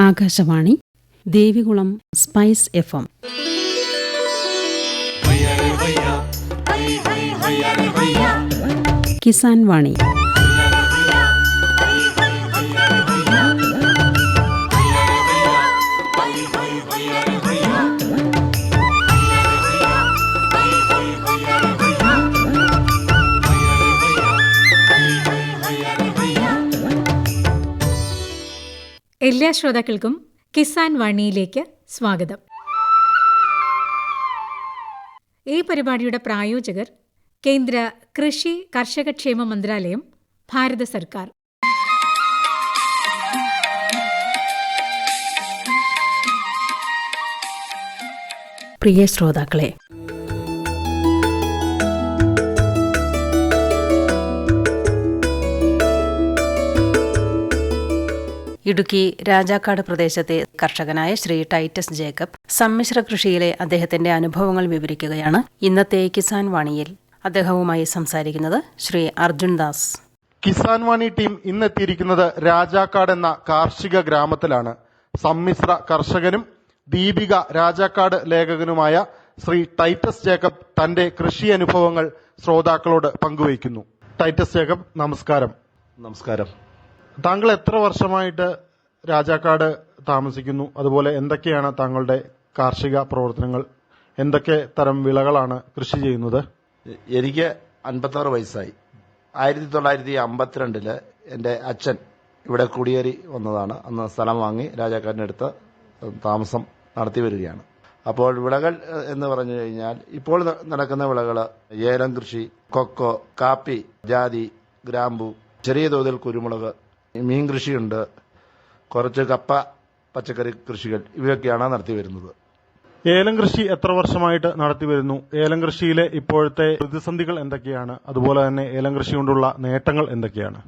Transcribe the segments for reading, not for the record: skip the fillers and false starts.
Akashvani Devikulam spice FM. Kisan വാണി. എല്ലാ ശ്രോതാക്കൾക്കും കിസാൻ വാണിയിലേക്ക് സ്വാഗതം. ഈ പരിപാടിയുടെ പ്രായോജകർ കേന്ദ്ര കൃഷി കർഷകക്ഷേമ മന്ത്രാലയം, ഭാരത സർക്കാർ. പ്രിയ ശ്രോതാക്കളെ, ഇടുക്കി രാജാക്കാട് പ്രദേശത്തെ കർഷകനായ ശ്രീ ടൈറ്റസ് ജേക്കബ് സമ്മിശ്ര കൃഷിയിലെ അദ്ദേഹത്തിന്റെ അനുഭവങ്ങൾ വിവരിക്കുകയാണ് ഇന്നത്തെ കിസാൻ വാണിയിൽ. അദ്ദേഹവുമായി സംസാരിക്കുന്നത് ശ്രീ അർജുൻ ദാസ്. കിസാൻ വാണി ടീം ഇന്നെത്തിയിരിക്കുന്നത് രാജാക്കാട് എന്ന കാർഷിക ഗ്രാമത്തിലാണ്. സമ്മിശ്ര കർഷകനും ദീപിക രാജാക്കാട് ലേഖകനുമായ ശ്രീ ടൈറ്റസ് ജേക്കബ് തന്റെ കൃഷി അനുഭവങ്ങൾ ശ്രോതാക്കളോട് പങ്കുവയ്ക്കുന്നു. ടൈറ്റസ് ജേക്കബ്, നമസ്കാരം. നമസ്കാരം. താങ്കൾ എത്ര വർഷമായിട്ട് രാജാക്കാട് താമസിക്കുന്നു? അതുപോലെ എന്തൊക്കെയാണ് താങ്കളുടെ കാർഷിക പ്രവർത്തനങ്ങൾ? എന്തൊക്കെ തരം വിളകളാണ് കൃഷി ചെയ്യുന്നത്? എനിക്ക് 56 വയസ്സായി. 1952 എൻ്റെ അച്ഛൻ ഇവിടെ കുടിയേറി വന്നതാണ്. അന്ന് സ്ഥലം വാങ്ങി രാജാക്കാടിനടുത്ത് താമസം നടത്തി വരികയാണ്. അപ്പോൾ വിളകൾ എന്ന് പറഞ്ഞു കഴിഞ്ഞാൽ ഇപ്പോൾ നടക്കുന്ന വിളകൾ ഏലം കൃഷി, കൊക്കോ, കാപ്പി, ജാതി, ഗ്രാമ്പു, ചെറിയ തോതിൽ കുരുമുളക്, മീൻ കൃഷിയുണ്ട്, കുറച്ച് കപ്പ, പച്ചക്കറി കൃഷികൾ, ഇവയൊക്കെയാണ് നടത്തി വരുന്നത്. ഏലം കൃഷി എത്ര വർഷമായിട്ട് നടത്തി വരുന്നു? ഏലം കൃഷിയിലെ ഇപ്പോഴത്തെ പ്രതിസന്ധികൾ എന്തൊക്കെയാണ്? അതുപോലെ തന്നെ ഏലം കൃഷി കൊണ്ടുള്ള നേട്ടങ്ങൾ എന്തൊക്കെയാണ്?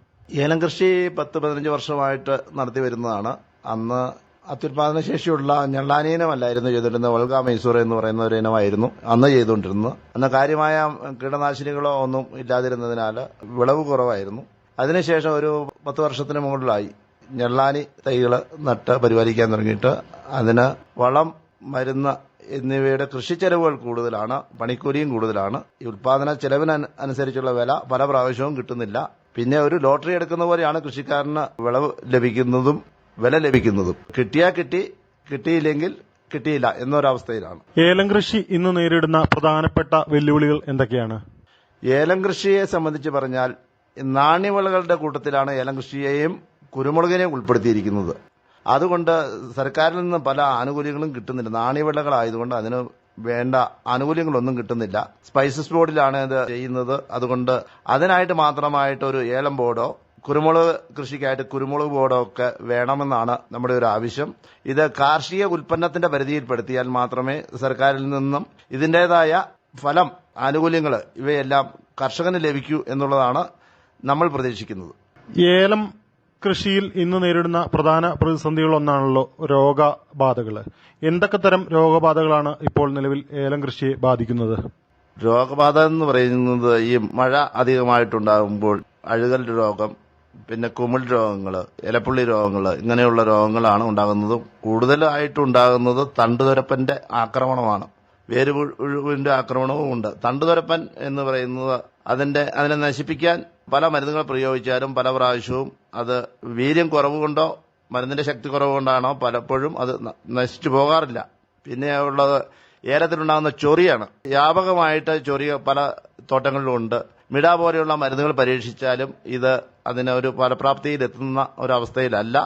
ഏലം കൃഷി 10-15 വർഷമായിട്ട് നടത്തി വരുന്നതാണ്. അന്ന് അത്യുൽപാദന ശേഷിയുള്ള ഞെള്ളാനീനമല്ലായിരുന്നു ചെയ്തിരുന്നത്. വൾഗ മൈസൂർ എന്ന് പറയുന്ന ഒരു ഇനമായിരുന്നു അന്ന് ചെയ്തുകൊണ്ടിരുന്നത്. അന്ന് കാര്യമായ കീടനാശിനികളോ ഒന്നും ഇല്ലാതിരുന്നതിനാൽ വിളവ് കുറവായിരുന്നു. അതിനുശേഷം ഒരു 10 വർഷത്തിന് മുകളിലായി ഞെള്ളാനി തൈകൾ നട്ട് പരിപാലിക്കാൻ തുടങ്ങിയിട്ട് അതിന് വളം, മരുന്ന് എന്നിവയുടെ കൃഷി ചെലവുകൾ കൂടുതലാണ്, പണിക്കൂലിയും കൂടുതലാണ്. ഈ ഉൽപാദന ചെലവിനനുസരിച്ചുള്ള വില പല പ്രാവശ്യവും കിട്ടുന്നില്ല. പിന്നെ ഒരു ലോട്ടറി എടുക്കുന്ന പോലെയാണ് കൃഷിക്കാരന് വിളവ് ലഭിക്കുന്നതും വില ലഭിക്കുന്നതും. കിട്ടിയാൽ കിട്ടി, കിട്ടിയില്ലെങ്കിൽ കിട്ടിയില്ല എന്നൊരവസ്ഥയിലാണ്. ഏലം കൃഷി ഇന്ന് നേരിടുന്ന പ്രധാനപ്പെട്ട വെല്ലുവിളികൾ എന്തൊക്കെയാണ്? ഏലം കൃഷിയെ സംബന്ധിച്ച് പറഞ്ഞാൽ നാണ്യവിളകളുടെ കൂട്ടത്തിലാണ് ഏലം കൃഷിയെയും കുരുമുളകിനെയും ഉൾപ്പെടുത്തിയിരിക്കുന്നത്. അതുകൊണ്ട് സർക്കാരിൽ നിന്ന് പല ആനുകൂല്യങ്ങളും കിട്ടുന്നില്ല. നാണ്യവിളകളായതുകൊണ്ട് അതിന് വേണ്ട ആനുകൂല്യങ്ങളൊന്നും കിട്ടുന്നില്ല. സ്പൈസസ് ബോർഡിലാണ് ഇത് ചെയ്യുന്നത്. അതുകൊണ്ട് അതിനായിട്ട് മാത്രമായിട്ട് ഒരു ഏലം ബോർഡോ കുരുമുളക് കൃഷിക്കായിട്ട് കുരുമുളക് ബോർഡോ ഒക്കെ വേണമെന്നാണ് നമ്മുടെ ഒരു ആവശ്യം. ഇത് കാർഷിക ഉൽപ്പന്നത്തിന്റെ പരിധിയിൽപ്പെടുത്തിയാൽ മാത്രമേ സർക്കാരിൽ നിന്നും ഇതിന്റേതായ ഫലം, ആനുകൂല്യങ്ങൾ ഇവയെല്ലാം കർഷകന് ലഭിക്കൂ എന്നുള്ളതാണ് നമ്മൾ പ്രതീക്ഷിക്കുന്നത്. ഏലം കൃഷിയിൽ ഇന്ന് നേരിടുന്ന പ്രധാന പ്രതിസന്ധികളൊന്നാണല്ലോ രോഗബാധകൾ. എന്തൊക്കെ തരം രോഗബാധകളാണ് ഇപ്പോൾ നിലവിൽ ഏലം കൃഷിയെ ബാധിക്കുന്നത്? രോഗബാധ എന്ന് പറയുന്നത് ഈ മഴ അധികമായിട്ടുണ്ടാകുമ്പോൾ അഴുകൽ രോഗം, പിന്നെ കുമിൾ രോഗങ്ങൾ, ഇലപ്പുള്ളി രോഗങ്ങൾ, ഇങ്ങനെയുള്ള രോഗങ്ങളാണ് ഉണ്ടാകുന്നത്. കൂടുതലായിട്ടുണ്ടാകുന്നത് തണ്ടുതുരപ്പന്റെ ആക്രമണമാണ്. വേരുപുഴുവിന്റെ ആക്രമണവും ഉണ്ട്. തണ്ടുതുരപ്പൻ എന്ന് പറയുന്നത് അതിനെ നശിപ്പിക്കാൻ പല മരുന്നുകൾ പ്രയോഗിച്ചാലും പല പ്രാവശ്യവും അത് വീര്യം കുറവുകൊണ്ടോ മരുന്നിന്റെ ശക്തി കുറവുകൊണ്ടാണോ പലപ്പോഴും അത് നശിച്ചു പോകാറില്ല. പിന്നെ ഉള്ളത് ഏലത്തിലുണ്ടാകുന്ന ചൊറിയാണ്. വ്യാപകമായിട്ട് ചൊറിയ പല തോട്ടങ്ങളിലും ഉണ്ട്. മിഡ പോലെയുള്ള മരുന്നുകൾ പരീക്ഷിച്ചാലും ഇത് അതിന് ഒരു ഫലപ്രാപ്തിയിലെത്തുന്ന ഒരവസ്ഥയിലല്ല.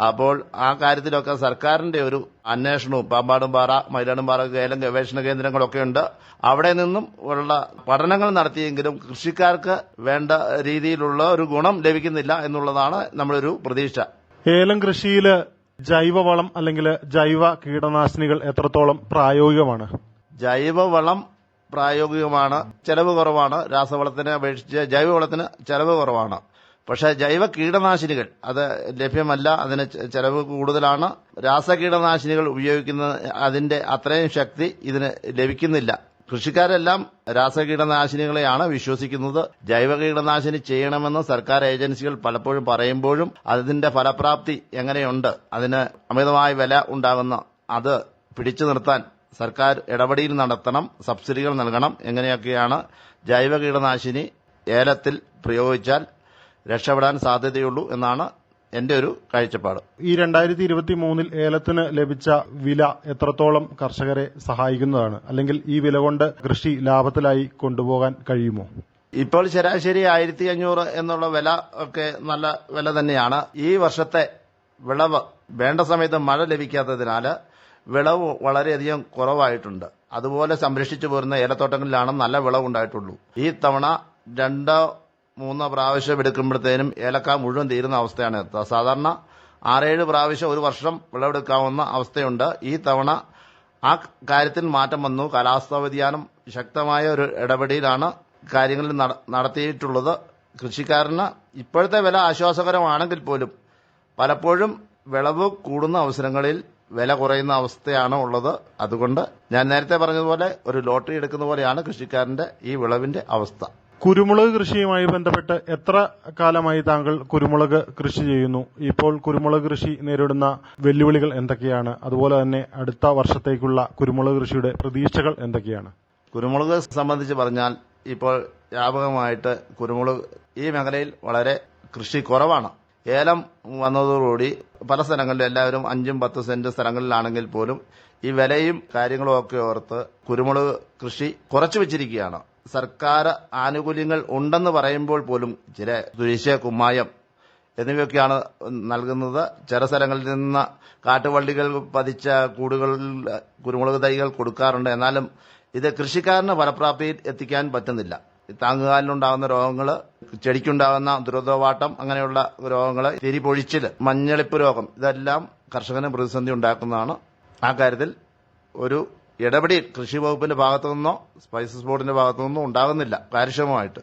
അപ്പോൾ ആ കാര്യത്തിലൊക്കെ സർക്കാരിന്റെ ഒരു അന്വേഷണവും, പാമ്പാടുംപാറ, മയിലാടുംപാറ ഏലം ഗവേഷണ കേന്ദ്രങ്ങളൊക്കെ ഉണ്ട്. അവിടെ നിന്നും ഉള്ള പഠനങ്ങൾ നടത്തിയെങ്കിലും കൃഷിക്കാർക്ക് വേണ്ട രീതിയിലുള്ള ഒരു ഗുണം ലഭിക്കുന്നില്ല എന്നുള്ളതാണ് നമ്മളൊരു പ്രതീക്ഷ. ഏലം കൃഷിയിൽ ജൈവവളം അല്ലെങ്കിൽ ജൈവ കീടനാശിനികൾ എത്രത്തോളം പ്രായോഗികമാണ്? ജൈവവളം പ്രായോഗികമാണ്, ചെലവ് കുറവാണ്. രാസവളത്തിനെ അപേക്ഷിച്ച് ജൈവവളത്തിന് ചെലവ് കുറവാണ്. പക്ഷേ ജൈവ കീടനാശിനികൾ അത് ലഭ്യമല്ല, അതിന് ചെലവ് കൂടുതലാണ്. രാസകീടനാശിനികൾ ഉപയോഗിക്കുന്ന അതിന്റെ അത്രയും ശക്തി ഇതിന് ലഭിക്കുന്നില്ല. കൃഷിക്കാരെല്ലാം രാസകീടനാശിനികളെയാണ് വിശ്വസിക്കുന്നത്. ജൈവ കീടനാശിനി ചെയ്യണമെന്ന് സർക്കാർ ഏജൻസികൾ പലപ്പോഴും പറയുമ്പോഴും അതിന്റെ ഫലപ്രാപ്തി എങ്ങനെയുണ്ട്, അതിന് അമിതമായ വില ഉണ്ടാകുന്ന അത് പിടിച്ചു നിർത്താൻ സർക്കാർ ഇടപെടൽ നടത്തണം, സബ്സിഡികൾ നൽകണം. എങ്ങനെയൊക്കെയാണ് ജൈവ കീടനാശിനി ഏലത്തിൽ പ്രയോഗിച്ചാൽ രക്ഷപ്പെടാൻ സാധ്യതയുള്ളൂ എന്നാണ് എന്റെ ഒരു കാഴ്ചപ്പാട്. ഈ 2023 ഏലത്തിന് ലഭിച്ച വില എത്രത്തോളം കർഷകരെ സഹായിക്കുന്നതാണ്, അല്ലെങ്കിൽ ഈ വില കൊണ്ട് കൃഷി ലാഭത്തിലായി കൊണ്ടുപോകാൻ കഴിയുമോ? ഇപ്പോൾ ശരാശരി 1500 എന്നുള്ള വില ഒക്കെ നല്ല വില തന്നെയാണ്. ഈ വർഷത്തെ വിളവ് വേണ്ട സമയത്ത് മഴ ലഭിക്കാത്തതിനാൽ വിളവ് വളരെയധികം കുറവായിട്ടുണ്ട്. അതുപോലെ സംരക്ഷിച്ചു പോരുന്ന ഏലത്തോട്ടങ്ങളിലാണ് നല്ല വിളവുണ്ടായിട്ടുള്ളൂ. ഈ തവണ 2-3 പ്രാവശ്യം എടുക്കുമ്പോഴത്തേനും ഏലക്ക മുഴുവൻ തീരുന്ന അവസ്ഥയാണ്. സാധാരണ 6-7 പ്രാവശ്യം ഒരു വർഷം വിളവെടുക്കാവുന്ന അവസ്ഥയുണ്ട്. ഈ തവണ ആ കാര്യത്തിൽ മാറ്റം വന്നു. കാലാവസ്ഥാ വ്യതിയാനം ശക്തമായ ഒരു ഇടപെടലാണ് കാര്യങ്ങളിൽ നടത്തിയിട്ടുള്ളത്. കൃഷിക്കാരന് ഇപ്പോഴത്തെ വില ആശ്വാസകരമാണെങ്കിൽ പോലും പലപ്പോഴും വിളവ് കൂടുന്ന അവസരങ്ങളിൽ വില കുറയുന്ന അവസ്ഥയാണ് ഉള്ളത്. അതുകൊണ്ട് ഞാൻ നേരത്തെ പറഞ്ഞതുപോലെ ഒരു ലോട്ടറി എടുക്കുന്ന പോലെയാണ് കൃഷിക്കാരന്റെ ഈ വിളവിന്റെ അവസ്ഥ. കുരുമുളക് കൃഷിയുമായി ബന്ധപ്പെട്ട് എത്ര കാലമായി താങ്കൾ കുരുമുളക് കൃഷി ചെയ്യുന്നു? ഇപ്പോൾ കുരുമുളക് കൃഷി നേരിടുന്ന വെല്ലുവിളികൾ എന്തൊക്കെയാണ്? അതുപോലെ തന്നെ അടുത്ത വർഷത്തേക്കുള്ള കുരുമുളക് കൃഷിയുടെ പ്രതീക്ഷകൾ എന്തൊക്കെയാണ്? കുരുമുളക് സംബന്ധിച്ച് പറഞ്ഞാൽ ഇപ്പോൾ വ്യാപകമായിട്ട് കുരുമുളക് ഈ മേഖലയിൽ വളരെ കൃഷി കുറവാണ്. ഏലം വന്നതോടുകൂടി പല സ്ഥലങ്ങളിലും എല്ലാവരും 5-10 സെന്റ് സ്ഥലങ്ങളിലാണെങ്കിൽ പോലും ഈ വിലയും കാര്യങ്ങളും ഒക്കെ ഓർത്ത് കുരുമുളക് കൃഷി കുറച്ചു വെച്ചിരിക്കുകയാണ്. സർക്കാർ ആനുകൂല്യങ്ങൾ ഉണ്ടെന്ന് പറയുമ്പോൾ പോലും ചില തുരിശ, കുമ്മായം എന്നിവയൊക്കെയാണ് നൽകുന്നത്. ചില സ്ഥലങ്ങളിൽ നിന്ന് കാട്ടുവള്ളികൾ പതിച്ച കൂടുകളിൽ കുരുമുളക് തൈകൾ കൊടുക്കാറുണ്ട്. എന്നാലും ഇത് കൃഷിക്കാരന് ഫലപ്രാപ്തിയിൽ എത്തിക്കാൻ പറ്റുന്നില്ല. താങ്ങുകാലിനുണ്ടാകുന്ന രോഗങ്ങൾ, ചെടിക്കുണ്ടാകുന്ന ദുരിതവാട്ടം, അങ്ങനെയുള്ള രോഗങ്ങൾ, തിരിപൊഴിച്ചിൽ, മഞ്ഞളിപ്പ് രോഗം, ഇതെല്ലാം കർഷകന് പ്രതിസന്ധി ഉണ്ടാക്കുന്നതാണ്. ആ കാര്യത്തിൽ ഒരു ഇടപെടൽ കൃഷി വകുപ്പിന്റെ ഭാഗത്തുനിന്നോ സ്പൈസസ് ബോർഡിന്റെ ഭാഗത്തുനിന്നോ ഉണ്ടാകുന്നില്ല കാര്യക്ഷമമായിട്ട്.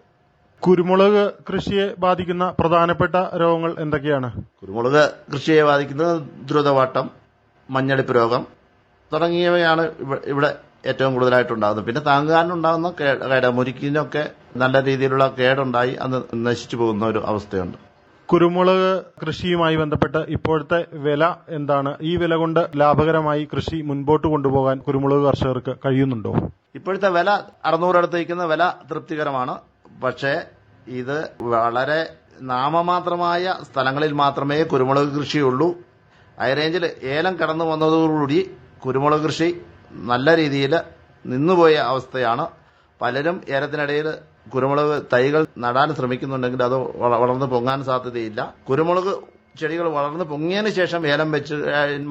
കുരുമുളക് കൃഷിയെ ബാധിക്കുന്ന പ്രധാനപ്പെട്ട രോഗങ്ങൾ എന്തൊക്കെയാണ്? കുരുമുളക് കൃഷിയെ ബാധിക്കുന്നത് ദ്രുതവാട്ടം, മഞ്ഞളിപ്പ് രോഗം തുടങ്ങിയവയാണ് ഇവിടെ ഏറ്റവും കൂടുതലായിട്ടുണ്ടാകുന്നത്. പിന്നെ താങ്ങുകാരനുണ്ടാകുന്ന കേട്, മുരിക്കിനൊക്കെ നല്ല രീതിയിലുള്ള കേടുണ്ടായി അത് നശിച്ചു പോകുന്ന ഒരു അവസ്ഥയുണ്ട്. കുരുമുളക് കൃഷിയുമായി ബന്ധപ്പെട്ട് ഇപ്പോഴത്തെ വില എന്താണ്? ഈ വില കൊണ്ട് ലാഭകരമായി കൃഷി മുൻപോട്ട് കൊണ്ടുപോകാൻ കുരുമുളക് കർഷകർക്ക് കഴിയുന്നുണ്ടോ? ഇപ്പോഴത്തെ വില 600 അടുത്തേക്കുന്ന വില തൃപ്തികരമാണ്. പക്ഷേ ഇത് വളരെ നാമമാത്രമായ സ്ഥലങ്ങളിൽ മാത്രമേ കുരുമുളക് കൃഷിയുള്ളൂ. ഹൈറേഞ്ചിൽ ഏലം കടന്നു വന്നതോടുകൂടി കുരുമുളക് കൃഷി നല്ല രീതിയിൽ നിന്നുപോയ അവസ്ഥയാണ്. പലരും ഏലത്തിനിടയിൽ കുരുമുളക് തൈകൾ നടാൻ ശ്രമിക്കുന്നുണ്ടെങ്കിൽ അത് വളർന്നു പൊങ്ങാൻ സാധ്യതയില്ല. കുരുമുളക് ചെടികൾ വളർന്നു പൊങ്ങിയതിനു ശേഷം ഏലം വെച്ച്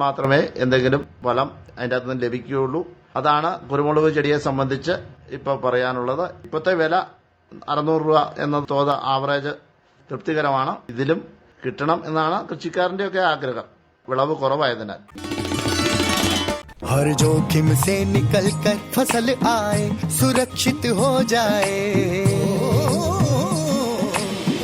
മാത്രമേ എന്തെങ്കിലും ഫലം അതിൻ്റെ അകത്ത് നിന്ന് ലഭിക്കുകയുള്ളൂ. അതാണ് കുരുമുളക് ചെടിയെ സംബന്ധിച്ച് ഇപ്പോൾ പറയാനുള്ളത്. ഇപ്പോഴത്തെ വില 600 രൂപ എന്ന തോത് ആവറേജ് തൃപ്തികരമാണ്. ഇതിലും കിട്ടണം എന്നാണ് കൃഷിക്കാരന്റെയൊക്കെ ആഗ്രഹം, വിളവ് കുറവായതിനാൽ. हर जोखिम से निकल कर फसल आए, सुरक्षित हो जाए।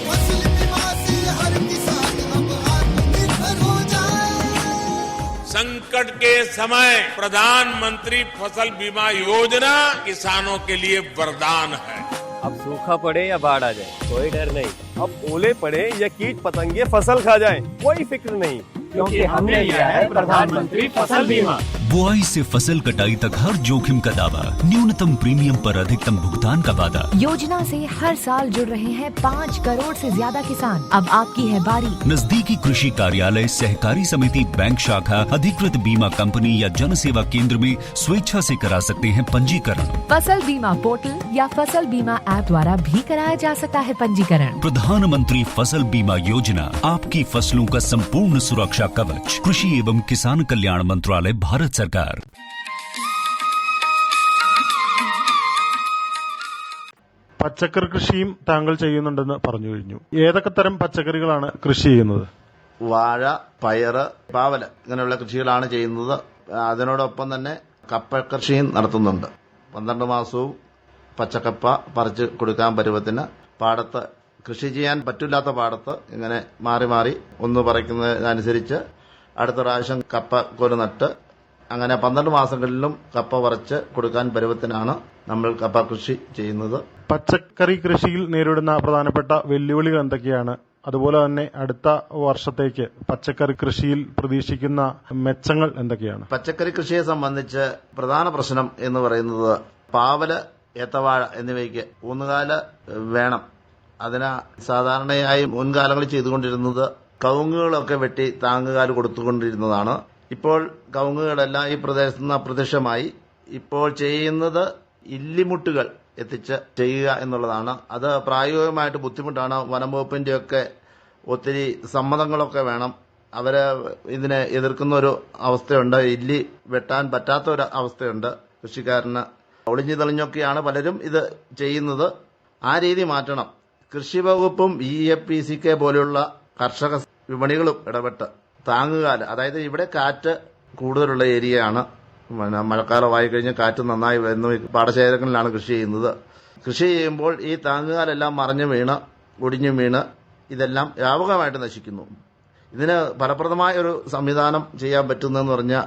फसल बीमा से हर किसान अब आत्मनिर्भर हो जाए। संकट के समय प्रधानमंत्री फसल बीमा योजना किसानों के लिए वरदान है। अब सूखा पड़े या बाढ़ आ जाए कोई डर नहीं, अब ओले पड़े या कीट पतंगे फसल खा जाए कोई फिक्र नहीं, क्योंकि हमने लिया है प्रधानमंत्री फसल बीमा। बुआई से फसल कटाई तक हर जोखिम का दावा, न्यूनतम प्रीमियम पर अधिकतम भुगतान का वादा। योजना से हर साल जुड़ रहे हैं 5 करोड़ से ज्यादा किसान। अब आपकी है बारी। नजदीकी कृषि कार्यालय, सहकारी समिति, बैंक शाखा, अधिकृत बीमा कंपनी या जन सेवा केंद्र में स्वेच्छा से करा सकते हैं पंजीकरण। फसल बीमा पोर्टल या फसल बीमा ऐप द्वारा भी कराया जा सकता है पंजीकरण। प्रधानमंत्री फसल बीमा योजना, आपकी फसलों का संपूर्ण सुरक्षा कवच। कृषि एवं किसान कल्याण मंत्रालय, भारत सरकार। പച്ചക്കറി കൃഷിയും താങ്കൾ ചെയ്യുന്നുണ്ടെന്ന് പറഞ്ഞു കഴിഞ്ഞു. ഏതൊക്കെ തരം പച്ചക്കറികളാണ് കൃഷി ചെയ്യുന്നത്? വാഴ, പയറ്, പാവല് ഇങ്ങനെയുള്ള കൃഷികളാണ് ചെയ്യുന്നത്. അതിനോടൊപ്പം തന്നെ കപ്പ കൃഷിയും നടത്തുന്നുണ്ട്. 12 മാസവും പച്ചക്കപ്പ പറിച്ച് കൊടുക്കാൻ പരുവത്തിന് പാടത്ത് കൃഷി ചെയ്യാൻ പറ്റില്ലാത്ത പാടത്ത് ഇങ്ങനെ മാറി മാറി ഒന്ന് പറിക്കുന്നതനുസരിച്ച് അടുത്ത പ്രാവശ്യം കപ്പ കൊല നട്ട് അങ്ങനെ 12 മാസങ്ങളിലും കപ്പ പറിച്ച് കൊടുക്കാൻ പരുവത്തിനാണ് നമ്മൾ കപ്പ കൃഷി ചെയ്യുന്നത്. പച്ചക്കറി കൃഷിയിൽ നേരിടുന്ന പ്രധാനപ്പെട്ട വെല്ലുവിളികൾ എന്തൊക്കെയാണ്? അതുപോലെ തന്നെ അടുത്ത വർഷത്തേക്ക് പച്ചക്കറി കൃഷിയിൽ പ്രതീക്ഷിക്കുന്ന മെച്ചങ്ങൾ എന്തൊക്കെയാണ്? പച്ചക്കറി കൃഷിയെ സംബന്ധിച്ച് പ്രധാന പ്രശ്നം എന്ന് പറയുന്നത് പാവല്, ഏത്തവാഴ എന്നിവയ്ക്ക് ഊന്നുകാല് വേണം. അതിന് സാധാരണയായി മുൻകാലങ്ങളിൽ ചെയ്തുകൊണ്ടിരുന്നത് കവുങ്ങുകളൊക്കെ വെട്ടി താങ്ങുകാല് കൊടുത്തുകൊണ്ടിരുന്നതാണ്. ഇപ്പോൾ കവുങ്ങുകളെല്ലാം ഈ പ്രദേശത്ത് നിന്ന് അപ്രത്യക്ഷമായി. ഇപ്പോൾ ചെയ്യുന്നത് ഇല്ലിമുട്ടുകൾ എത്തിച്ച് ചെയ്യുക എന്നുള്ളതാണ്. അത് പ്രായോഗികമായിട്ട് ബുദ്ധിമുട്ടാണ്. വനം വകുപ്പിന്റെയൊക്കെ ഒത്തിരി സമ്മതങ്ങളൊക്കെ വേണം. അവര് ഇതിനെ എതിർക്കുന്ന ഒരു അവസ്ഥയുണ്ട്. ഇല്ലി വെട്ടാൻ പറ്റാത്ത ഒരു അവസ്ഥയുണ്ട് കൃഷിക്കാരന്. ഒളിഞ്ഞു തെളിഞ്ഞൊക്കെയാണ് പലരും ഇത് ചെയ്യുന്നത്. ആ രീതി മാറ്റണം. കൃഷി വകുപ്പും EFPCK പോലെയുള്ള കർഷക വിപണികളും ഇടപെട്ട് താങ്ങുകാല്, അതായത് ഇവിടെ കാറ്റ് കൂടുതലുള്ള ഏരിയയാണ്. മഴക്കാലമായി കഴിഞ്ഞാൽ കാറ്റ് നന്നായി വരുന്നു. പാടശേഖരങ്ങളിലാണ് കൃഷി ചെയ്യുന്നത്. കൃഷി ചെയ്യുമ്പോൾ ഈ താങ്ങുകാലെല്ലാം മറിഞ്ഞു വീണ് ഒടിഞ്ഞു വീണ് ഇതെല്ലാം വ്യാപകമായിട്ട് നശിക്കുന്നു. ഇതിന് ഫലപ്രദമായ ഒരു സംവിധാനം ചെയ്യാൻ പറ്റുന്നതെന്ന് പറഞ്ഞാൽ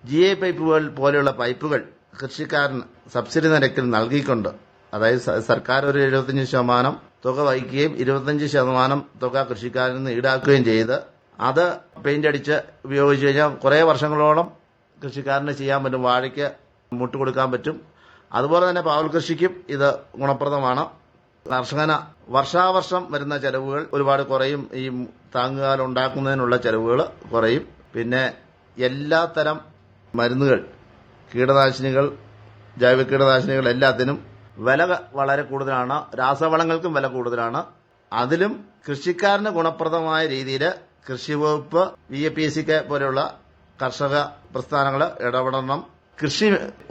GI പൈപ്പുകൾ പോലെയുള്ള പൈപ്പുകൾ കൃഷിക്കാരന് സബ്സിഡി നിരക്കിൽ നൽകിക്കൊണ്ട്, അതായത് സർക്കാർ ഒരു 75% തുക വഹിക്കുകയും 25% തുക കൃഷിക്കാരിൽ നിന്ന് ഈടാക്കുകയും ചെയ്ത് അത് പെയിന്റ് അടിച്ച് ഉപയോഗിച്ച് കഴിഞ്ഞാൽ കുറേ വർഷങ്ങളോളം കൃഷിക്കാരന് ചെയ്യാൻ പറ്റും. വാഴയ്ക്ക് മുട്ട് കൊടുക്കാൻ പറ്റും. അതുപോലെ തന്നെ പാവൽ കൃഷിക്കും ഇത് ഗുണപ്രദമാണ്. കർഷകന് വർഷാവർഷം വരുന്ന ചെലവുകൾ ഒരുപാട് കുറയും. ഈ താങ്ങുകാൽ ഉണ്ടാക്കുന്നതിനുള്ള ചെലവുകൾ കുറയും. പിന്നെ എല്ലാത്തരം മരുന്നുകൾ, കീടനാശിനികൾ, ജൈവ കീടനാശിനികൾ എല്ലാത്തിനും വില വളരെ കൂടുതലാണ്. രാസവളങ്ങൾക്കും വില കൂടുതലാണ്. അതിലും കൃഷിക്കാരന് ഗുണപ്രദമായ രീതിയിൽ കൃഷി വകുപ്പ്, EFPCK പോലെയുള്ള കർഷക പ്രസ്ഥാനങ്ങൾ ഇടപെടണം. കൃഷി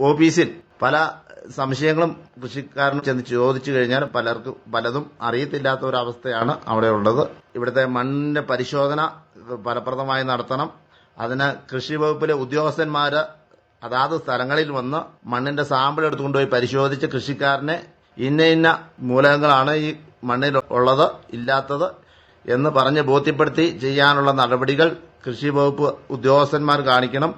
ഓഫീസിൽ പല സംശയങ്ങളും കൃഷിക്കാരന് ചെന്ന് ചോദിച്ചു കഴിഞ്ഞാൽ പലതും അറിയത്തില്ലാത്ത ഒരു അവസ്ഥയാണ് അവിടെ ഉള്ളത്. ഇവിടുത്തെ മണ്ണിന്റെ പരിശോധന ഫലപ്രദമായി നടത്തണം. അതിന് കൃഷി വകുപ്പിലെ ഉദ്യോഗസ്ഥന്മാര് അതാത് സ്ഥലങ്ങളിൽ വന്ന് മണ്ണിന്റെ സാമ്പിൾ എടുത്തുകൊണ്ടുപോയി പരിശോധിച്ച് കൃഷിക്കാരനെ ഇന്ന മൂലകങ്ങളാണ് ഈ മണ്ണിൽ ഉള്ളത്, ഇല്ലാത്തത് എന്ന് പറഞ്ഞ് ബോധ്യപ്പെടുത്തി ചെയ്യാനുള്ള നടപടികൾ കൃഷി വകുപ്പ് ഉദ്യോഗസ്ഥന്മാർ കാണിക്കണം.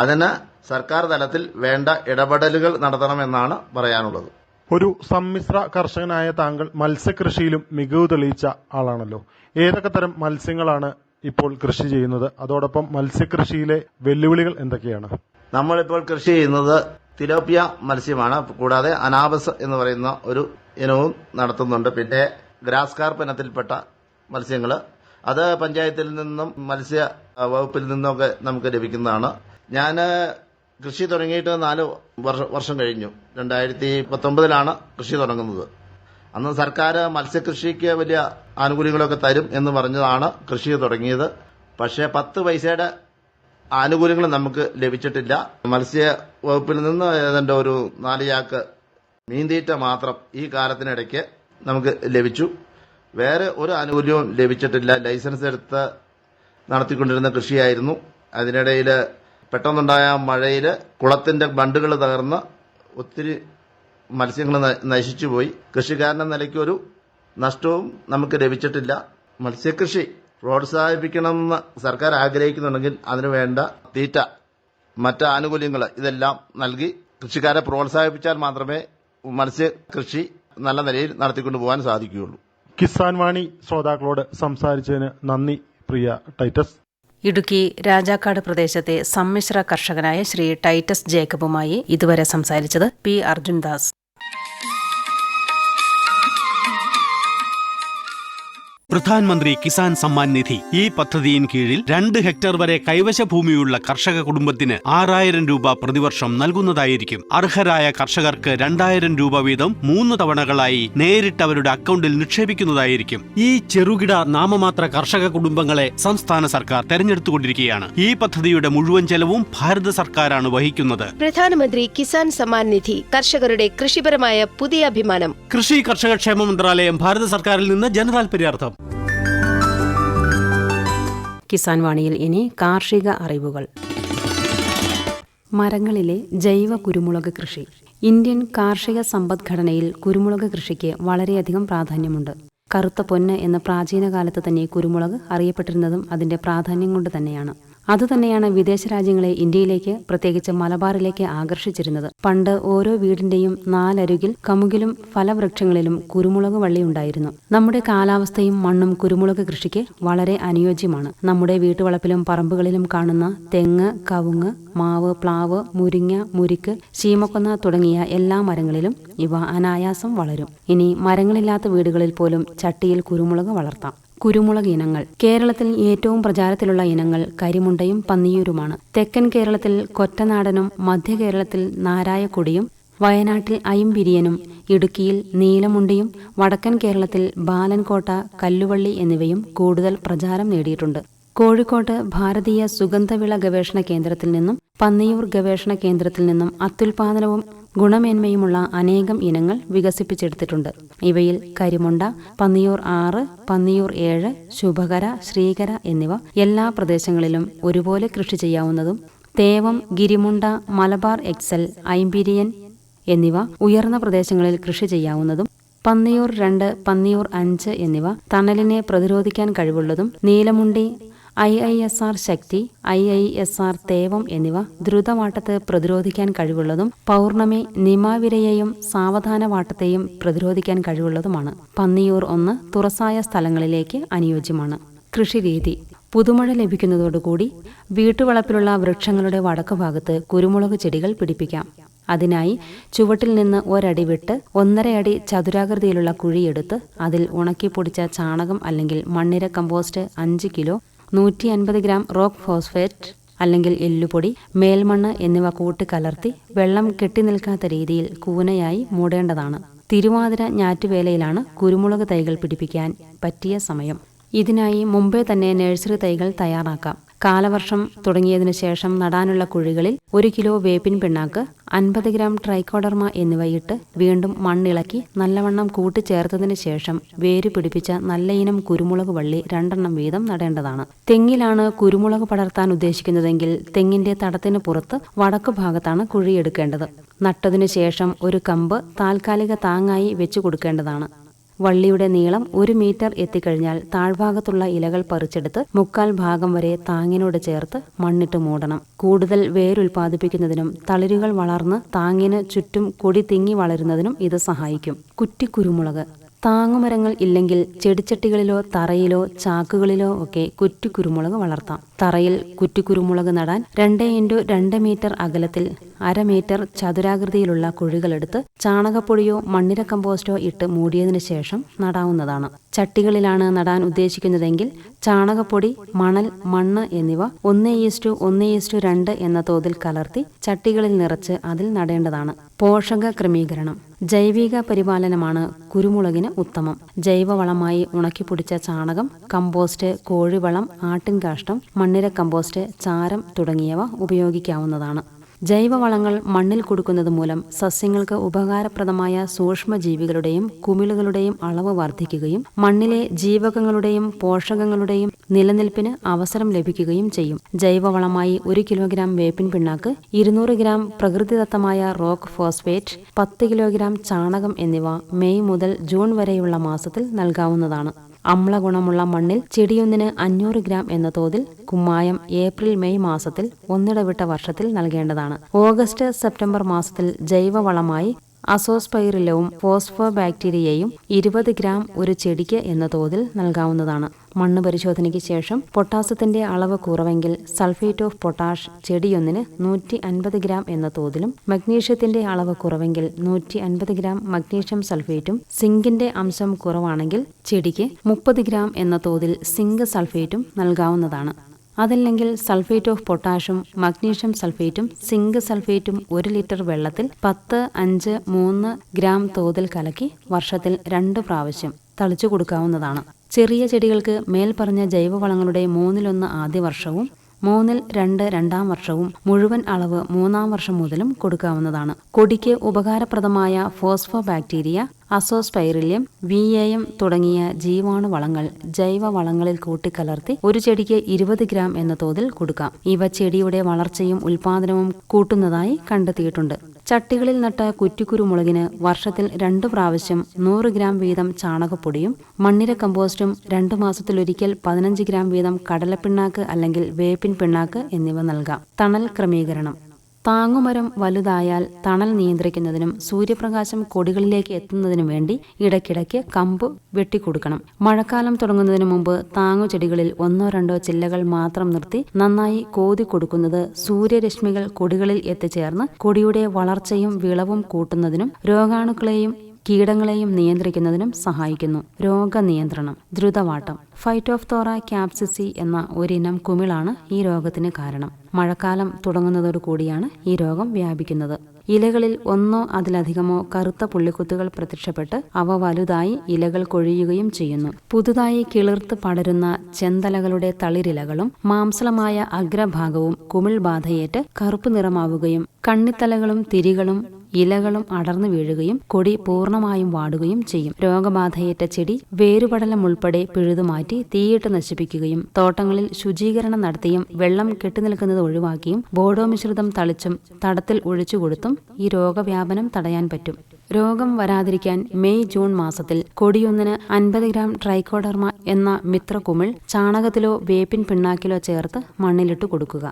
അതിന് സർക്കാർ തലത്തിൽ വേണ്ട ഇടപെടലുകൾ നടത്തണമെന്നാണ് പറയാനുള്ളത്. ഒരു സമ്മിശ്ര കർഷകനായ താങ്കൾ മത്സ്യകൃഷിയിലും മികവ് തെളിയിച്ച ആളാണല്ലോ. ഏതൊക്കെ തരം മത്സ്യങ്ങളാണ് ഇപ്പോൾ കൃഷി ചെയ്യുന്നത്? അതോടൊപ്പം മത്സ്യകൃഷിയിലെ വെല്ലുവിളികൾ എന്തൊക്കെയാണ്? നമ്മളിപ്പോൾ കൃഷി ചെയ്യുന്നത് തിലോപ്പിയ മത്സ്യമാണ്. കൂടാതെ അനാബസ് എന്ന് പറയുന്ന ഒരു ഇനവും നടത്തുന്നുണ്ട്. പിന്നെ ഗ്രാസ് കാർപ്പ് ഇനത്തിൽപ്പെട്ട മത്സ്യങ്ങൾ, അത് പഞ്ചായത്തിൽ നിന്നും മത്സ്യ വകുപ്പിൽ നിന്നൊക്കെ നമുക്ക് ലഭിക്കുന്നതാണ്. ഞാൻ കൃഷി തുടങ്ങിയിട്ട് 4 വർഷം കഴിഞ്ഞു. 2019 കൃഷി തുടങ്ങുന്നത്. അന്ന് സർക്കാർ മത്സ്യകൃഷിക്ക് വലിയ ആനുകൂല്യങ്ങളൊക്കെ തരും എന്ന് പറഞ്ഞതാണ് കൃഷി തുടങ്ങിയത്. പക്ഷേ 10 പൈസയുടെ ആനുകൂല്യങ്ങൾ നമുക്ക് ലഭിച്ചിട്ടില്ല. മത്സ്യ വകുപ്പിൽ നിന്ന് ഏതാണ്ട് ഒരു 4 ചാക്ക് മീൻതീറ്റ മാത്രം ഈ കാലത്തിനിടയ്ക്ക് നമുക്ക് ലഭിച്ചു. വേറെ ഒരു ആനുകൂല്യവും ലഭിച്ചിട്ടില്ല. ലൈസൻസ് എടുത്ത് നടത്തിക്കൊണ്ടിരുന്ന കൃഷിയായിരുന്നു. അതിനിടയിൽ പെട്ടെന്നുണ്ടായ മഴയിൽ കുളത്തിന്റെ ബണ്ടുകൾ തകർന്ന് ഒത്തിരി മത്സ്യങ്ങൾ നശിച്ചുപോയി. കൃഷിക്കാരന്റെ നിലയ്ക്ക് ഒരു നഷ്ടവും നമുക്ക് ലഭിച്ചിട്ടില്ല. മത്സ്യകൃഷി പ്രോത്സാഹിപ്പിക്കണമെന്ന് സർക്കാർ ആഗ്രഹിക്കുന്നുണ്ടെങ്കിൽ അതിനു വേണ്ട തീറ്റ, മറ്റ് ആനുകൂല്യങ്ങൾ ഇതെല്ലാം നൽകി കൃഷിക്കാരെ പ്രോത്സാഹിപ്പിച്ചാൽ മാത്രമേ മത്സ്യകൃഷി നല്ല നിലയിൽ നടത്തിക്കൊണ്ടു പോകാൻ സാധിക്കുകയുള്ളൂ. കിസാൻ വാണി ശ്രോതാക്കളോട് സംസാരിച്ചതിന് നന്ദി പ്രിയ ടൈറ്റസ്. ഇടുക്കി രാജാക്കാട് പ്രദേശത്തെ സമ്മിശ്ര കർഷകനായ ശ്രീ ടൈറ്റസ് ജേക്കബുമായി ഇതുവരെ സംസാരിച്ചത് P. അർജുൻദാസ്. പ്രധാനമന്ത്രി കിസാൻ സമ്മാൻ നിധി ഈ പദ്ധതിയിൻ കീഴിൽ 2 ഹെക്ടർ വരെ കൈവശ ഭൂമിയുള്ള കർഷക കുടുംബത്തിന് 6,000 രൂപ പ്രതിവർഷം നൽകുന്നതായിരിക്കും. അർഹരായ കർഷകർക്ക് 2,000 രൂപ വീതം 3 തവണകളായി നേരിട്ട് അവരുടെ അക്കൗണ്ടിൽ നിക്ഷേപിക്കുന്നതായിരിക്കും. ഈ ചെറുകിട നാമമാത്ര കർഷക കുടുംബങ്ങളെ സംസ്ഥാന സർക്കാർ തെരഞ്ഞെടുത്തുകൊണ്ടിരിക്കുകയാണ്. ഈ പദ്ധതിയുടെ മുഴുവൻ ചെലവും ഭാരത സർക്കാരാണ് വഹിക്കുന്നത്. പ്രധാനമന്ത്രി കിസാൻ സമ്മാൻ നിധി കർഷകരുടെ കൃഷിപരമായ പുതിയ അഭിമാനം. കൃഷി കർഷക ക്ഷേമ മന്ത്രാലയം, ഭാരത സർക്കാരിൽ നിന്ന് ജനതാൽപര്യാർത്ഥം. കിസാൻ വാണിയിൽ ഇനി കാർഷിക അറിവുകൾ. മരങ്ങളിലെ ജൈവ കുരുമുളക് കൃഷി. ഇന്ത്യൻ കാർഷിക സമ്പദ്ഘടനയിൽ കുരുമുളക് കൃഷിക്ക് വളരെയധികം പ്രാധാന്യമുണ്ട്. കറുത്ത പൊന്ന് എന്ന പ്രാചീന കാലത്ത് തന്നെ കുരുമുളക് അറിയപ്പെട്ടിരുന്നതും അതിന്റെ പ്രാധാന്യം കൊണ്ട് തന്നെയാണ്. അതുതന്നെയാണ് വിദേശ രാജ്യങ്ങളെ ഇന്ത്യയിലേക്ക്, പ്രത്യേകിച്ച് മലബാറിലേക്ക് ആകർഷിച്ചിരുന്നത്. പണ്ട് ഓരോ വീടിന്റെയും നാലരുകിൽ കമുകിലും ഫലവൃക്ഷങ്ങളിലും കുരുമുളക് വള്ളിയുണ്ടായിരുന്നു. നമ്മുടെ കാലാവസ്ഥയും മണ്ണും കുരുമുളക് കൃഷിക്ക് വളരെ അനുയോജ്യമാണ്. നമ്മുടെ വീട്ടുവളപ്പിലും പറമ്പുകളിലും കാണുന്ന തെങ്ങ്, കവുങ്ങ്, മാവ്, പ്ലാവ്, മുരിങ്ങ, മുരിക്ക്, ശീമക്കൊന്ന തുടങ്ങിയ എല്ലാ മരങ്ങളിലും ഇവ അനായാസം വളരും. ഇനി മരങ്ങളില്ലാത്ത വീടുകളിൽ പോലും ചട്ടിയിൽ കുരുമുളക് വളർത്താം. കുരുമുളക് ഇനങ്ങൾ. കേരളത്തിൽ ഏറ്റവും പ്രചാരത്തിലുള്ള ഇനങ്ങൾ കരിമുണ്ടയും പന്നിയൂരുമാണ്. തെക്കൻ കേരളത്തിൽ കൊറ്റനാടനും മധ്യ കേരളത്തിൽ നാരായക്കൊടിയും വയനാട്ടിൽ അയിമ്പിരിയനും ഇടുക്കിയിൽ നീലമുണ്ടിയും വടക്കൻ കേരളത്തിൽ ബാലൻകോട്ട, കല്ലുവള്ളി എന്നിവയും കൂടുതൽ പ്രചാരം നേടിയിട്ടുണ്ട്. കോഴിക്കോട്ട് ഭാരതീയ സുഗന്ധവിള ഗവേഷണ കേന്ദ്രത്തിൽ നിന്നും പന്നിയൂർ ഗവേഷണ കേന്ദ്രത്തിൽ നിന്നും അത്യുൽപാദനവും ഗുണമേന്മയുമുള്ള അനേകം ഇനങ്ങൾ വികസിപ്പിച്ചെടുത്തിട്ടുണ്ട്. ഇവയിൽ കരിമുണ്ട, പന്നിയൂർ 6, പന്നിയൂർ 7, ശുഭകര, ശ്രീകര എന്നിവ എല്ലാ പ്രദേശങ്ങളിലും ഒരുപോലെ കൃഷി ചെയ്യാവുന്നതും തേവം, ഗിരിമുണ്ട, മലബാർ എക്സൽ, ഐംബിരിയൻ എന്നിവ ഉയർന്ന പ്രദേശങ്ങളിൽ കൃഷി ചെയ്യാവുന്നതും പന്നിയൂർ 2, പന്നിയൂർ 5 എന്നിവ തണലിനെ പ്രതിരോധിക്കാൻ കഴിവുള്ളതും നീലമുണ്ടി, IISR ശക്തി, IISR തേവം എന്നിവ ദ്രുതവാട്ടത്ത് പ്രതിരോധിക്കാൻ കഴിവുള്ളതും പൗർണമി, നിമാവിരയെയും സാവധാനവാട്ടത്തെയും പ്രതിരോധിക്കാൻ കഴിവുള്ളതുമാണ്. പന്നിയൂർ 1 തുറസായ സ്ഥലങ്ങളിലേക്ക് അനുയോജ്യമാണ്. കൃഷിരീതി. പുതുമഴ ലഭിക്കുന്നതോടുകൂടി വീട്ടുവളപ്പിലുള്ള വൃക്ഷങ്ങളുടെ വടക്കുഭാഗത്ത് കുരുമുളക് ചെടികൾ പിടിപ്പിക്കാം. അതിനായി ചുവട്ടിൽ നിന്ന് ഒരടി വിട്ട് 1.5 അടി ചതുരാകൃതിയിലുള്ള കുഴിയെടുത്ത് അതിൽ ഉണക്കിപ്പൊടിച്ച ചാണകം അല്ലെങ്കിൽ മണ്ണിര compost 5 kilo, 150 gram rock phosphate അല്ലെങ്കിൽ എല്ലുപൊടി, മേൽമണ്ണ് എന്നിവ കൂട്ടിക്കലർത്തി വെള്ളം കെട്ടിനിൽക്കാത്ത രീതിയിൽ കൂനയായി മൂടേണ്ടതാണ്. തിരുവാതിര ഞാറ്റുവേലയിലാണ് കുരുമുളക് തൈകൾ പിടിപ്പിക്കാൻ പറ്റിയ സമയം. ഇതിനായി മുമ്പേ തന്നെ നഴ്സറി തൈകൾ തയ്യാറാക്കാം. കാലവർഷം തുടങ്ങിയതിനു ശേഷം നടാനുള്ള കുഴികളിൽ 1 കിലോ വേപ്പിൻ പിണ്ണാക്ക്, 50 ഗ്രാം ട്രൈക്കോഡർമ എന്നിവയിട്ട് വീണ്ടും മണ്ണിളക്കി നല്ലവണ്ണം കൂട്ടിച്ചേർത്തതിനു ശേഷം വേര് പിടിപ്പിച്ച നല്ല ഇനം കുരുമുളക് വള്ളി 2 വീതം നടേണ്ടതാണ്. തെങ്ങിലാണ് കുരുമുളക് പടർത്താൻ ഉദ്ദേശിക്കുന്നതെങ്കിൽ തെങ്ങിന്റെ തടത്തിന് പുറത്ത് വടക്കു ഭാഗത്താണ് കുഴിയെടുക്കേണ്ടത്. നട്ടതിനു ശേഷം ഒരു കമ്പ് താൽക്കാലിക താങ്ങായി വെച്ചു കൊടുക്കേണ്ടതാണ്. വള്ളിയുടെ നീളം 1 മീറ്റർ എത്തിക്കഴിഞ്ഞാൽ താഴ്ഭാഗത്തുള്ള ഇലകൾ പറിച്ചെടുത്ത് 1/4 ഭാഗം വരെ താങ്ങിനോട് ചേർത്ത് മണ്ണിട്ട് മൂടണം. കൂടുതൽ വേരുൽപാദിപ്പിക്കുന്നതിനും തളിരുകൾ വളർന്ന് താങ്ങിന് ചുറ്റും കൊടി തിങ്ങി വളരുന്നതിനും ഇത് സഹായിക്കും. കുറ്റിക്കുരുമുളക്. താങ്ങുമരങ്ങൾ ഇല്ലെങ്കിൽ ചെടിച്ചട്ടികളിലോ തറയിലോ ചാക്കുകളിലോ ഒക്കെ കുറ്റിക്കുരുമുളക് വളർത്താം. തറയിൽ കുറ്റിക്കുരുമുളക് നടാൻ 2x2 മീറ്റർ അകലത്തിൽ 1/2 മീറ്റർ ചതുരാകൃതിയിലുള്ള കുഴികളെടുത്ത് ചാണകപ്പൊടിയോ മണ്ണിര കമ്പോസ്റ്റോ ഇട്ട് മൂടിയതിനു ശേഷം നടാവുന്നതാണ്. ചട്ടികളിലാണ് നടാൻ ഉദ്ദേശിക്കുന്നതെങ്കിൽ ചാണകപ്പൊടി, മണൽ, മണ്ണ് എന്നിവ 1:1:2 എന്ന തോതിൽ കലർത്തി ചട്ടികളിൽ നിറച്ച് അതിൽ നടേണ്ടതാണ്. പോഷക ക്രമീകരണം. ജൈവിക പരിപാലനമാണ് കുരുമുളകിന് ഉത്തമം. ജൈവവളമായി ഉണക്കിപ്പൊടിച്ച ചാണകം, കമ്പോസ്റ്റ്, കോഴിവളം, ആട്ടിൻകാഷ്ടം, മണ്ണിര കമ്പോസ്റ്റ്, ചാരം തുടങ്ങിയവ ഉപയോഗിക്കാവുന്നതാണ്. ജൈവവളങ്ങൾ മണ്ണിൽ കൊടുക്കുന്നത് മൂലം സസ്യങ്ങൾക്ക് ഉപകാരപ്രദമായ സൂക്ഷ്മജീവികളുടെയും കുമിളുകളുടെയും അളവ് വർദ്ധിക്കുകയും മണ്ണിലെ ജീവകങ്ങളുടെയും പോഷകങ്ങളുടെയും നിലനിൽപ്പിന് അവസരം ലഭിക്കുകയും ചെയ്യും. ജൈവവളമായി 1 കിലോഗ്രാം വേപ്പിൻ പിണ്ണാക്ക്, 200 ഗ്രാം പ്രകൃതിദത്തമായ റോക്ക് ഫോസ്ഫേറ്റ്, 10 കിലോഗ്രാം ചാണകം എന്നിവ മെയ് മുതൽ ജൂൺ വരെയുള്ള മാസത്തിൽ നൽകാവുന്നതാണ്. അമ്ലഗുണമുള്ള മണ്ണിൽ ചെടിയൊന്നിന് 500 ഗ്രാം എന്ന തോതിൽ കുമ്മായം ഏപ്രിൽ മെയ് മാസത്തിൽ ഒന്നിടവിട്ട വർഷത്തിൽ നൽകേണ്ടതാണ്. ഓഗസ്റ്റ് സെപ്റ്റംബർ മാസത്തിൽ ജൈവവളമായി അസോസ്പൈറിലവും ഫോസ്ഫോബാക്ടീരിയയും 20 ഗ്രാം ഒരു ചെടിക്ക് എന്ന തോതിൽ നൽകാവുന്നതാണ്. മണ്ണ് പരിശോധനയ്ക്ക് ശേഷം പൊട്ടാസ്യത്തിന്റെ അളവ് കുറവെങ്കിൽ സൾഫേറ്റ് ഓഫ് പൊട്ടാഷ് ചെടിയൊന്നിന് 150 ഗ്രാം എന്ന തോതിലും, മഗ്നീഷ്യത്തിന്റെ അളവ് കുറവെങ്കിൽ 150 ഗ്രാം മഗ്നീഷ്യം സൾഫേറ്റും, സിങ്കിന്റെ അംശം കുറവാണെങ്കിൽ ചെടിക്ക് 30 ഗ്രാം എന്ന തോതിൽ സിങ്ക് സൾഫേറ്റും നൽകാവുന്നതാണ്. അതല്ലെങ്കിൽ സൾഫേറ്റ് ഓഫ് പൊട്ടാഷും മഗ്നീഷ്യം സൾഫേറ്റും സിങ്ക് സൾഫേറ്റും 1 ലിറ്റർ വെള്ളത്തിൽ 10, 5, 3 ഗ്രാം തോതിൽ കലക്കി വർഷത്തിൽ 2 പ്രാവശ്യം തളിച്ചു കൊടുക്കാവുന്നതാണ്. ചെറിയ ചെടികൾക്ക് മേൽപ്പറഞ്ഞ ജൈവവളങ്ങളുടെ 1/3 ആദ്യ വർഷവും 2/3 രണ്ടാം വർഷവും മുഴുവൻ അളവ് 3-ാം വർഷം മുതലും കൊടുക്കാവുന്നതാണ്. കൊടിക്ക് ഉപകാരപ്രദമായ ഫോസ്ഫോബാക്ടീരിയ, അസോസ്പൈറില്യം, VAM തുടങ്ങിയ ജീവാണുവളങ്ങൾ ജൈവവളങ്ങളിൽ കൂട്ടിക്കലർത്തി ഒരു ചെടിക്ക് 20 ഗ്രാം എന്ന തോതിൽ കൊടുക്കാം. ഇവ ചെടിയുടെ വളർച്ചയും ഉൽപാദനവും കൂട്ടുന്നതായി കണ്ടെത്തിയിട്ടുണ്ട്. ചട്ടികളിൽ നട്ട കുറ്റിക്കുരുമുളകിന് വർഷത്തിൽ 2 പ്രാവശ്യം 100 ഗ്രാം വീതം ചാണകപ്പൊടിയും മണ്ണിര കമ്പോസ്റ്റും 2 മാസത്തിലൊരിക്കൽ 15 ഗ്രാം വീതം കടലപ്പിണ്ണാക്ക് അല്ലെങ്കിൽ വേപ്പിൻ പിണ്ണാക്ക് എന്നിവ നൽകാം. തണൽ ക്രമീകരണം. താങ്ങുമരം വലുതായാൽ തണൽ നിയന്ത്രിക്കുന്നതിനും സൂര്യപ്രകാശം കൊടികളിലേക്ക് എത്തുന്നതിനും വേണ്ടി ഇടയ്ക്കിടയ്ക്ക് കമ്പ് വെട്ടിക്കൊടുക്കണം. മഴക്കാലം തുടങ്ങുന്നതിന് മുമ്പ് താങ്ങുചെടികളിൽ 1-2 ചില്ലകൾ മാത്രം നിർത്തി നന്നായി കോതി കൊടുക്കുന്നത് സൂര്യരശ്മികൾ കൊടികളിൽ എത്തിച്ചേർന്ന് കൊടിയുടെ വളർച്ചയും വിളവും കൂട്ടുന്നതിനും രോഗാണുക്കളെയും കീടങ്ങളെയും നിയന്ത്രിക്കുന്നതിനും സഹായിക്കുന്നു. രോഗനിയന്ത്രണം. ദ്രുതവാട്ടം. ഫൈറ്റോഫ്തോറ ക്യാപ്സിസി എന്ന ഒരിനം കുമിളാണ് ഈ രോഗത്തിന് കാരണം. മഴക്കാലം തുടങ്ങുന്നതോടുകൂടിയാണ് ഈ രോഗം വ്യാപിക്കുന്നത്. ഇലകളിൽ 1 അതിലധികമോ കറുത്ത പുള്ളിക്കുത്തുകൾ പ്രത്യക്ഷപ്പെട്ട് അവ വലുതായി ഇലകൾ കൊഴിയുകയും ചെയ്യുന്നു. പുതുതായി കിളിർത്ത് പടരുന്ന ചെന്തലകളുടെ തളിരിലകളും മാംസളമായ അഗ്രഭാഗവും കുമിൾ ബാധയേറ്റ് കറുപ്പ് നിറമാവുകയും കണ്ണിത്തലകളും തിരികളും ഇലകളും അടർന്നു വീഴുകയും കൊടി പൂർണ്ണമായും വാടുകയും ചെയ്യും. രോഗബാധയേറ്റ ചെടി വേരുപടലം ഉൾപ്പെടെ പിഴുതുമാറ്റി തീയിട്ട് നശിപ്പിക്കുകയും തോട്ടങ്ങളിൽ ശുചീകരണം നടത്തിയും വെള്ളം കെട്ടിനിൽക്കുന്നത് ഒഴിവാക്കിയും ബോഡോ മിശ്രിതം തളിച്ചും തടത്തിൽ ഒഴിച്ചുകൊടുത്തും ഈ രോഗവ്യാപനം തടയാൻ പറ്റും. രോഗം വരാതിരിക്കാൻ മെയ്-ജൂൺ മാസത്തിൽ കൊടിയൊന്നിന് 50 ഗ്രാം ട്രൈക്കോഡർമ എന്ന മിത്രകുമിൾ ചാണകത്തിലോ വേപ്പിൻ പിണ്ണാക്കിലോ ചേർത്ത് മണ്ണിലിട്ട് കൊടുക്കുക.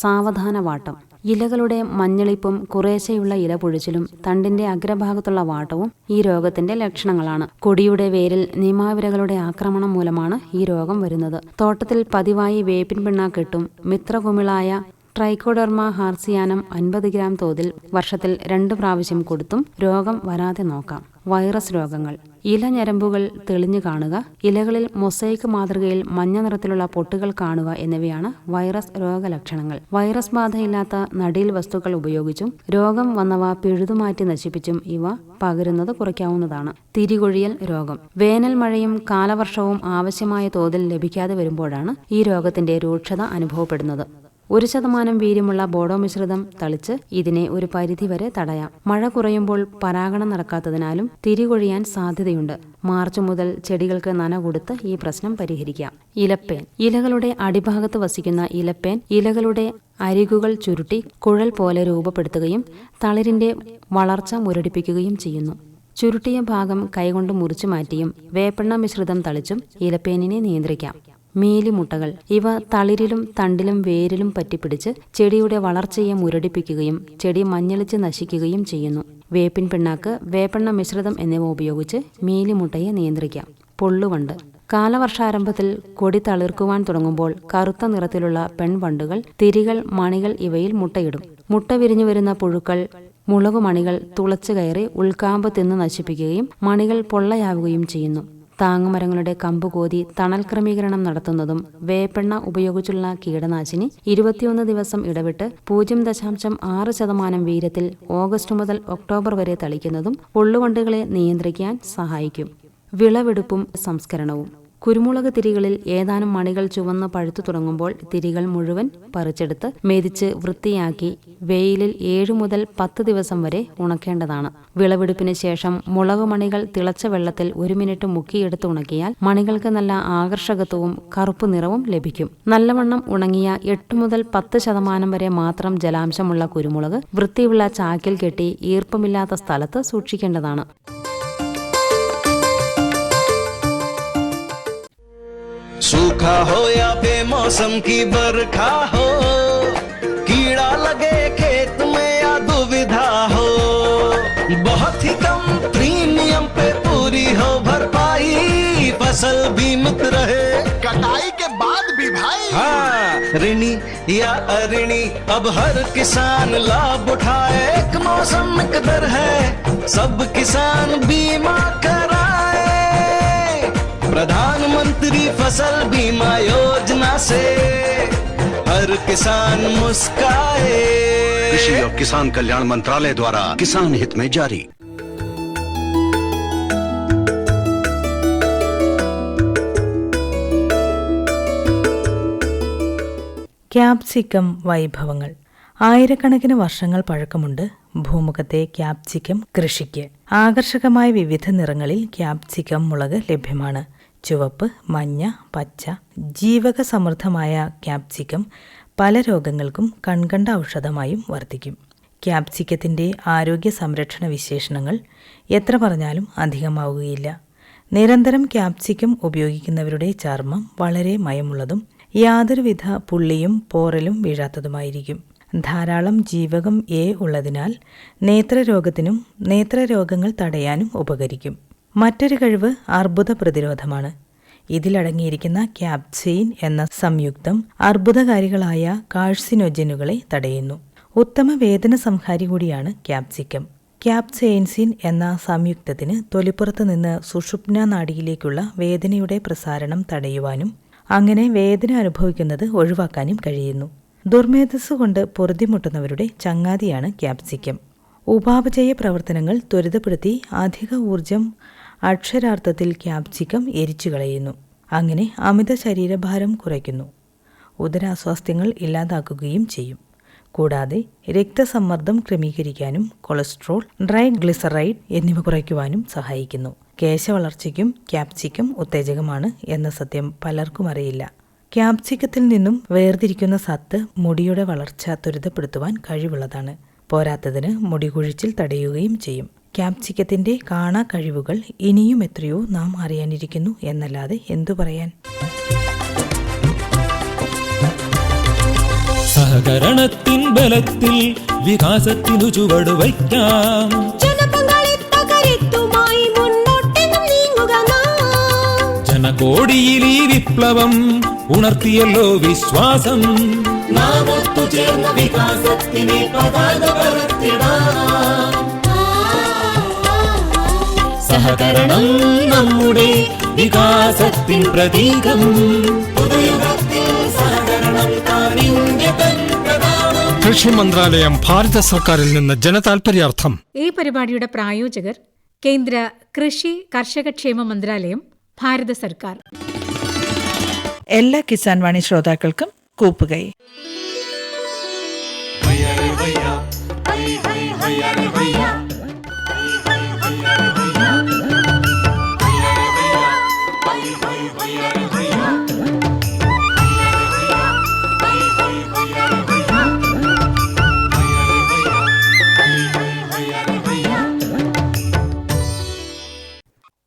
സാവധാനവാട്ടം. ഇലകളുടെ മഞ്ഞളിപ്പും കുറേശ്ശെയുള്ള ഇലപൊഴിച്ചിലും തണ്ടിന്റെ അഗ്രഭാഗത്തുള്ള വാട്ടവും ഈ രോഗത്തിന്റെ ലക്ഷണങ്ങളാണ്. കൊടിയുടെ വേരിൽ നിമാവിരകളുടെ ആക്രമണം മൂലമാണ് ഈ രോഗം വരുന്നത്. തോട്ടത്തിൽ പതിവായി വേപ്പിൻ പിണ്ണാക്കിട്ടും മിത്രകുമിളായ ട്രൈക്കോഡർമ ഹാർസിയാനം 50 ഗ്രാം തോതിൽ വർഷത്തിൽ 2 പ്രാവശ്യം കൊടുത്തും രോഗം വരാതെ നോക്കാം. വൈറസ് രോഗങ്ങൾ. ഇലഞരമ്പുകൾ തെളിഞ്ഞു കാണുക, ഇലകളിൽ മൊസൈക്ക് മാതൃകയിൽ മഞ്ഞ നിറത്തിലുള്ള പൊട്ടുകൾ കാണുക എന്നിവയാണ് വൈറസ് രോഗലക്ഷണങ്ങൾ. വൈറസ് ബാധയില്ലാത്ത നടീൽ വസ്തുക്കൾ ഉപയോഗിച്ചും രോഗം വന്നവ പിഴുതുമാറ്റി നശിപ്പിച്ചും ഇവ പകരുന്നത് കുറയ്ക്കാവുന്നതാണ്. തിരികൊഴിയൽ രോഗം. വേനൽ മഴയും കാലവർഷവും ആവശ്യമായ തോതിൽ ലഭിക്കാതെ വരുമ്പോഴാണ് ഈ രോഗത്തിന്റെ രൂക്ഷത അനുഭവപ്പെടുന്നത്. 1% വീര്യമുള്ള ബോഡോ മിശ്രിതം തളിച്ച് ഇതിനെ ഒരു പരിധിവരെ തടയാം. മഴ കുറയുമ്പോൾ പരാഗണം നടക്കാത്തതിനാലും തിരികൊഴിയാൻ സാധ്യതയുണ്ട്. മാർച്ച് മുതൽ ചെടികൾക്ക് നന കൊടുത്ത് ഈ പ്രശ്നം പരിഹരിക്കാം. ഇലപ്പേൻ. ഇലകളുടെ അടിഭാഗത്ത് വസിക്കുന്ന ഇലപ്പേൻ ഇലകളുടെ അരികുകൾ ചുരുട്ടി കുഴൽ പോലെ രൂപപ്പെടുത്തുകയും തളിരിന്റെ വളർച്ച മുരടിപ്പിക്കുകയും ചെയ്യുന്നു. ചുരുട്ടിയ ഭാഗം കൈകൊണ്ട് മുറിച്ചു മാറ്റിയും വേപ്പെണ്ണ മിശ്രിതം തളിച്ചും ഇലപ്പേനിനെ നിയന്ത്രിക്കാം. മീലിമുട്ടകൾ. ഇവ തളിരിലും തണ്ടിലും വേരിലും പറ്റിപ്പിടിച്ച് ചെടിയുടെ വളർച്ചയെ മുരടിപ്പിക്കുകയും ചെടി മഞ്ഞളിച്ച് നശിക്കുകയും ചെയ്യുന്നു. വേപ്പിൻ പിണ്ണാക്ക്, വേപ്പെണ്ണ മിശ്രിതം എന്നിവ ഉപയോഗിച്ച് മീലിമുട്ടയെ നിയന്ത്രിക്കാം. പൊള്ളുവണ്ട്. കാലവർഷാരംഭത്തിൽ കൊടി തളിർക്കുവാൻ തുടങ്ങുമ്പോൾ കറുത്ത നിറത്തിലുള്ള പെൺവണ്ടുകൾ, തിരികൾ, മണികൾ ഇവയിൽ മുട്ടയിടും. മുട്ട വിരിഞ്ഞു വരുന്ന പുഴുക്കൾ മുളകുമണികൾ തുളച്ചു കയറി ഉൾക്കാമ്പ് തിന്ന് നശിപ്പിക്കുകയും മണികൾ പൊള്ളയാവുകയും ചെയ്യുന്നു. താങ്ങുമരങ്ങളുടെ കമ്പ് കോതി തണൽ ക്രമീകരണം നടത്തുന്നതും വേപ്പെണ്ണ ഉപയോഗിച്ചുള്ള കീടനാശിനി 21 ദിവസം ഇടവിട്ട് 0.6% വീര്യത്തിൽ ഓഗസ്റ്റ് മുതൽ ഒക്ടോബർ വരെ തളിക്കുന്നതും പൊള്ളുവണ്ടുകളെ നിയന്ത്രിക്കാൻ സഹായിക്കും. വിളവെടുപ്പും സംസ്കരണവും. കുരുമുളക് തിരികളിൽ ഏതാനും മണികൾ ചുവന്ന് പഴുത്തു തുടങ്ങുമ്പോൾ തിരികൾ മുഴുവൻ പറിച്ചെടുത്ത് മെതിച്ച് വൃത്തിയാക്കി വെയിലിൽ 7 മുതൽ 10 ദിവസം വരെ ഉണക്കേണ്ടതാണ്. വിളവെടുപ്പിന് ശേഷം മുളകുമണികൾ തിളച്ച വെള്ളത്തിൽ 1 മിനിറ്റ് മുക്കിയെടുത്ത് ഉണക്കിയാൽ മണികൾക്ക് നല്ല ആകർഷകത്വവും കറുപ്പ് നിറവും ലഭിക്കും. നല്ലവണ്ണം ഉണങ്ങിയ 8 മുതൽ 10% വരെ മാത്രം ജലാംശമുള്ള കുരുമുളക് വൃത്തിയുള്ള ചാക്കിൽ കെട്ടി ഈർപ്പമില്ലാത്ത സ്ഥലത്ത് സൂക്ഷിക്കേണ്ടതാണ്. सूखा हो या बेमौसम की बरखा हो, कीड़ा लगे खेत में या दुविधा हो, बहुत ही कम प्रीमियम पे पूरी हो भरपाई, फसल बीमित रहे कटाई के बाद भी भाई। हाँ, ऋणी या अऋणी अब हर किसान लाभ उठाए, एक मौसम एक दर है सब किसान बीमा कराए, प्रधानमंत्री फसल बीमा योजना से हर किसान मुस्काए। कृषि और किसान कल्याण मंत्रालय द्वारा किसान हित में जारी। ക്യാപ്സിക്കം വൈഭവങ്ങൾ. ആയിരക്കണക്കിന് വർഷങ്ങൾ പഴക്കമുണ്ട് ഭൂമുഖത്തെ ക്യാപ്സിക്കം കൃഷിക്ക്. ആകർഷകമായ വിവിധ നിറങ്ങളിൽ ക്യാപ്സിക്കം മുളക് ലഭ്യമാണ്. ചുവപ്പ്, മഞ്ഞ, പച്ച. ജീവക സമൃദ്ധമായ ക്യാപ്സിക്കം പല രോഗങ്ങൾക്കും കൺകണ്ട ഔഷധമായും വർത്തിക്കും. ക്യാപ്സിക്കത്തിൻ്റെ ആരോഗ്യ സംരക്ഷണ വിശേഷണങ്ങൾ എത്ര പറഞ്ഞാലും അധികമാവുകയില്ല. നിരന്തരം ക്യാപ്സിക്കം ഉപയോഗിക്കുന്നവരുടെ ചർമ്മം വളരെ മയമുള്ളതും യാതൊരുവിധ പുള്ളിയും പോറലും വീഴാത്തതുമായിരിക്കും. ധാരാളം ജീവകം എ ഉള്ളതിനാൽ നേത്രരോഗത്തിനും നേത്രരോഗങ്ങൾ തടയാനും ഉപകരിക്കും. മറ്റൊരു കഴിവ് അർബുദ പ്രതിരോധമാണ്. ഇതിലടങ്ങിയിരിക്കുന്ന ക്യാപ്സെയിൻ എന്ന സംയുക്തം അർബുദകാരികളായ കാഴ്സിനോജനുകളെ തടയുന്നു. ഉത്തമ വേദന സംഹാരി കൂടിയാണ് ക്യാപ്സിക്കം. ക്യാപ്സെയിൻസിൻ എന്ന സംയുക്തത്തിന് തൊലിപ്പുറത്ത് നിന്ന് സുഷുപ്ന നാഡിയിലേക്കുള്ള വേദനയുടെ പ്രസാരണം തടയുവാനും അങ്ങനെ വേദന അനുഭവിക്കുന്നത് ഒഴിവാക്കാനും കഴിയുന്നു. ദുർമേധസ്സുകൊണ്ട് പൊറുതിമുട്ടുന്നവരുടെ ചങ്ങാതിയാണ് ക്യാപ്സിക്കം. ഉപാപചയ പ്രവർത്തനങ്ങൾ ത്വരിതപ്പെടുത്തി അധിക ഊർജം അക്ഷരാർത്ഥത്തിൽ ക്യാപ്സിക്കം എരിച്ചു കളയുന്നു. അങ്ങനെ അമിത ശരീരഭാരം കുറയ്ക്കുന്നു. ഉദരാസ്വാസ്ഥ്യങ്ങൾ ഇല്ലാതാക്കുകയും ചെയ്യും. കൂടാതെ രക്തസമ്മർദ്ദം ക്രമീകരിക്കാനും കൊളസ്ട്രോൾ, ട്രൈഗ്ലിസറൈഡ് എന്നിവ കുറയ്ക്കുവാനും സഹായിക്കുന്നു. കേശവളർച്ചയ്ക്കും ക്യാപ്സിക്കം ഉത്തേജകമാണ് എന്ന സത്യം പലർക്കും അറിയില്ല. ക്യാപ്സിക്കത്തിൽ നിന്നും വേർതിരിക്കുന്ന സത്ത് മുടിയുടെ വളർച്ച ത്വരിതപ്പെടുത്തുവാൻ കഴിവുള്ളതാണ്. പോരാത്തതിന് മുടി കൊഴിച്ചിൽ തടയുകയും ചെയ്യും. ക്യാപ്സിക്കത്തിന്റെ കാണാ കഴിവുകൾ ഇനിയും എത്രയോ നാം അറിയാനിരിക്കുന്നു എന്നല്ലാതെ എന്തു പറയാൻ. സഹകരണത്തിൻ ബലത്തിൽ വികാസത്തിനു ചുവടുവയ്ക്കാം. ജനകോടിയിൽ ഈ വിപ്ലവം ഉണർത്തിയല്ലോ വിശ്വാസം. നാം ഒത്തുചേർന്ന വികാസത്തിനെ പതാക പറത്തിടാം. സഹകരണം നമ്മുടെ വികാസത്തിൻ പ്രതീകം. കൃഷി മന്ത്രാലയം, ഭാരത സർക്കാരിൽ നിന്ന് ജനതാൽപര്യാർത്ഥം. ഈ പരിപാടിയുടെ പ്രായോജകർ കേന്ദ്ര കൃഷി കർഷകക്ഷേമ മന്ത്രാലയം, ഭാരത സർക്കാർ. എല്ലാ കിസാൻ വാണി ശ്രോതാക്കൾക്കും കൂപ്പുകൈ. ഭയ്യാ